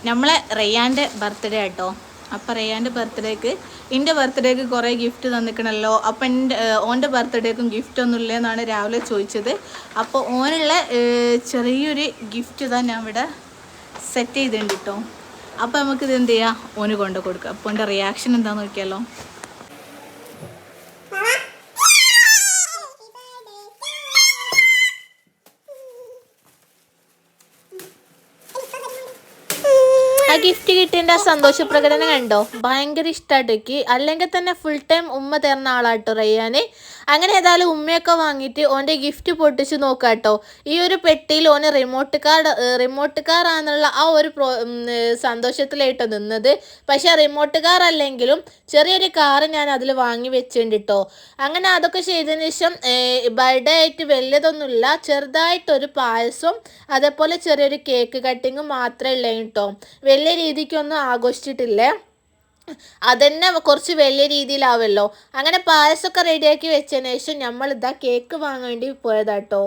നമ്മളെ റയ്യാൻ്റെ ബർത്ത്ഡേ ആട്ടോ. അപ്പം റയ്യാൻ്റെ ബർത്ത്ഡേക്ക് എൻ്റെ ബർത്ത്ഡേക്ക് കുറേ ഗിഫ്റ്റ് തന്നിക്കണല്ലോ. അപ്പം ഓൻ്റെ ബർത്ത്ഡേക്കും ഗിഫ്റ്റ് ഒന്നും ഇല്ലെന്നാണ് രാവിലെ ചോദിച്ചത്. അപ്പോൾ ഓനുള്ള ചെറിയൊരു ഗിഫ്റ്റ് ഇതാ ഞാൻ ഇവിടെ സെറ്റ് ചെയ്തിട്ടുണ്ട് കേട്ടോ. അപ്പോൾ നമുക്കിത് എന്ത് ചെയ്യാം, ഓന് കൊണ്ട് കൊടുക്കുക. അപ്പോൾ എൻ്റെ റിയാക്ഷൻ എന്താണെന്ന് നോക്കിയാലോ. ആ ഗിഫ്റ്റ് കിട്ടിയതിൻ്റെ ആ സന്തോഷ പ്രകടനം കണ്ടോ, ഭയങ്കര ഇഷ്ടമായിട്ടേക്ക്. അല്ലെങ്കിൽ തന്നെ ഫുൾ ടൈം ഉമ്മ തരുന്ന ആളാട്ടോ റയ്യാൻ. അങ്ങനെ ഏതായാലും ഉമ്മയൊക്കെ വാങ്ങിയിട്ട് ഓൻ്റെ ഗിഫ്റ്റ് പൊട്ടിച്ച് നോക്കാട്ടോ. ഈ ഒരു പെട്ടിയിൽ ഓന് റിമോട്ട് കാറാന്നുള്ള ആ ഒരു സന്തോഷത്തിലായിട്ടോ നിന്നത്. പക്ഷെ റിമോട്ട് കാർ അല്ലെങ്കിലും ചെറിയൊരു കാറ് ഞാൻ അതിൽ വാങ്ങി വെച്ചിട്ടുണ്ട് കേട്ടോ. അങ്ങനെ അതൊക്കെ ചെയ്തതിന് ശേഷം ബർത്ത്ഡേ ആയിട്ട് വലിയതൊന്നുമില്ല, ചെറുതായിട്ടൊരു പായസം അതേപോലെ ചെറിയൊരു കേക്ക് കട്ടിങ്ങും മാത്രമേ ഉള്ളൂ കേട്ടോ. വലിയ രീതിക്കൊന്നും ആഘോഷിച്ചിട്ടില്ലേ. അതന്നെ കുറച്ച് വലിയ രീതിയിലാവല്ലോ. അങ്ങനെ പായസമൊക്കെ റെഡിയാക്കി വെച്ചതിന് ശേഷം നമ്മൾ ഇതാ കേക്ക് വാങ്ങാൻ വേണ്ടി പോയതാട്ടോ.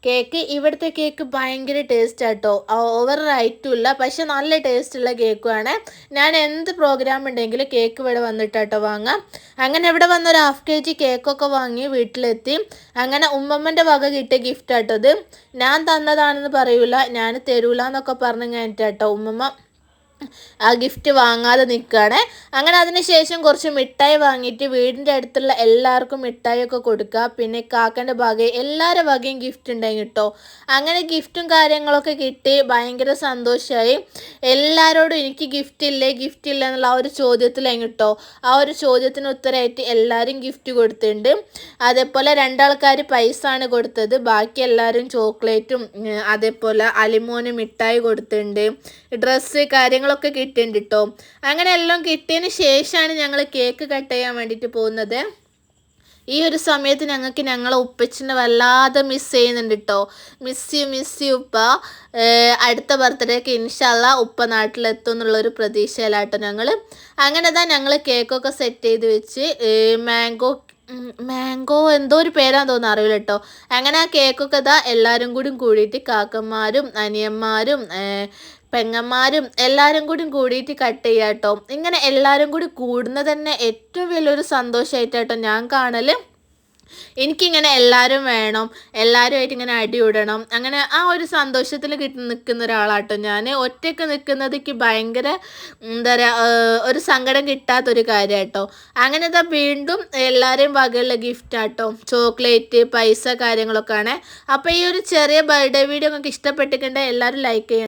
കേക്ക് ഇവിടുത്തെ കേക്ക് ഭയങ്കര ടേസ്റ്റ് ആട്ടോ, ഓവർ റൈറ്റും ഇല്ല, പക്ഷെ നല്ല ടേസ്റ്റുള്ള കേക്കുമാണ്. ഞാൻ എന്ത് പ്രോഗ്രാം ഉണ്ടെങ്കിലും കേക്ക് ഇവിടെ വന്നിട്ടാട്ടോ വാങ്ങാം. അങ്ങനെ ഇവിടെ വന്നൊരു 1/2 kg കേക്കൊക്കെ വാങ്ങി വീട്ടിലെത്തി. അങ്ങനെ ഉമ്മമ്മൻ്റെ വക കിട്ടിയ ഗിഫ്റ്റ് ആട്ടോ ഇത്. ഞാൻ തന്നതാണെന്ന് പറയൂല, ഞാൻ തരൂല എന്നൊക്കെ പറഞ്ഞ് കഴിഞ്ഞിട്ടാട്ടോ ഉമ്മമ്മ ആ ഗിഫ്റ്റ് വാങ്ങാതെ നിൽക്കുകയാണ്. അങ്ങനെ അതിന് ശേഷം കുറച്ച് മിഠായി വാങ്ങിയിട്ട് വീടിൻ്റെ അടുത്തുള്ള എല്ലാവർക്കും മിഠായിയൊക്കെ കൊടുക്കുക. പിന്നെ കാക്കൻ്റെ വകയും എല്ലാവരുടെ വകയും ഗിഫ്റ്റ് ഉണ്ടായി കേട്ടോ. അങ്ങനെ ഗിഫ്റ്റും കാര്യങ്ങളൊക്കെ കിട്ടി, ഭയങ്കര സന്തോഷമായി. എല്ലാവരോടും എനിക്ക് ഗിഫ്റ്റ് ഇല്ല എന്നുള്ള ആ ഒരു ചോദ്യത്തിലായി കേട്ടോ. ആ ഒരു ചോദ്യത്തിന് ഉത്തരമായിട്ട് എല്ലാവരും ഗിഫ്റ്റ് കൊടുത്തിട്ടുണ്ട്. അതേപോലെ 2 ആൾക്കാർ പൈസ ആണ് കൊടുത്തത്, ബാക്കി എല്ലാവരും ചോക്ലേറ്റും അതേപോലെ അലിമോന് മിഠായി കൊടുത്തിട്ടുണ്ട്, ഡ്രസ്സ് കാര്യങ്ങളൊക്കെ കിട്ടിയിട്ടുണ്ട് കേട്ടോ. അങ്ങനെ എല്ലാം കിട്ടിയതിന് ശേഷമാണ് ഞങ്ങൾ കേക്ക് കട്ട് ചെയ്യാൻ വേണ്ടിയിട്ട് പോകുന്നത്. ഈ ഒരു സമയത്ത് ഞങ്ങളെ ഉപ്പച്ചിനെ വല്ലാതെ മിസ് ചെയ്യുന്നുണ്ട് കേട്ടോ. മിസ് യു ഉപ്പ. അടുത്ത ബർത്ത്ഡേക്ക് ഇൻഷാല്ലാ ഉപ്പ നാട്ടിലെത്തും എന്നുള്ളൊരു പ്രതീക്ഷയിലാട്ടോ ഞങ്ങൾ. അങ്ങനെ തന്നെ ഞങ്ങൾ കേക്കൊക്കെ സെറ്റ് ചെയ്ത് വെച്ച് മാംഗോ എന്തോ ഒരു പേരാന്ന് തോന്നുന്നു, അറിയില്ല കേട്ടോ. അങ്ങനെ ആ കേക്കൊക്കെ ഇതാ എല്ലാവരും കൂടി കൂടിയിട്ട് കാക്കന്മാരും അനിയന്മാരും പെങ്ങന്മാരും എല്ലാവരും കൂടിയിട്ട് കട്ട് ചെയ്യുക കേട്ടോ. ഇങ്ങനെ എല്ലാവരും കൂടി കൂടുന്നത് തന്നെ ഏറ്റവും വലിയൊരു സന്തോഷമായിട്ടാട്ടോ ഞാൻ കാണൽ. എനിക്കിങ്ങനെ എല്ലാവരും വേണം, എല്ലാവരുമായിട്ട് ഇങ്ങനെ അടിയിടണം, അങ്ങനെ ആ ഒരു സന്തോഷത്തിൽ നിൽക്കുന്ന ഒരാളാട്ടോ ഞാൻ. ഒറ്റയ്ക്ക് നിൽക്കുന്നത് എനിക്ക് ഭയങ്കര എന്താ പറയുക, ഒരു സങ്കടം കിട്ടാത്തൊരു കാര്യമാട്ടോ. അങ്ങനെ ഇതാ വീണ്ടും എല്ലാവരെയും വകയുള്ള ഗിഫ്റ്റാട്ടോ, ചോക്ലേറ്റ് പൈസ കാര്യങ്ങളൊക്കെ ആണ്. അപ്പോൾ ഈ ഒരു ചെറിയ ബർത്ത്ഡേ വീഡിയോ നിങ്ങൾക്ക് ഇഷ്ടപ്പെട്ടിട്ടുണ്ടെങ്കിൽ എല്ലാവരും ലൈക്ക് ചെയ്യണം.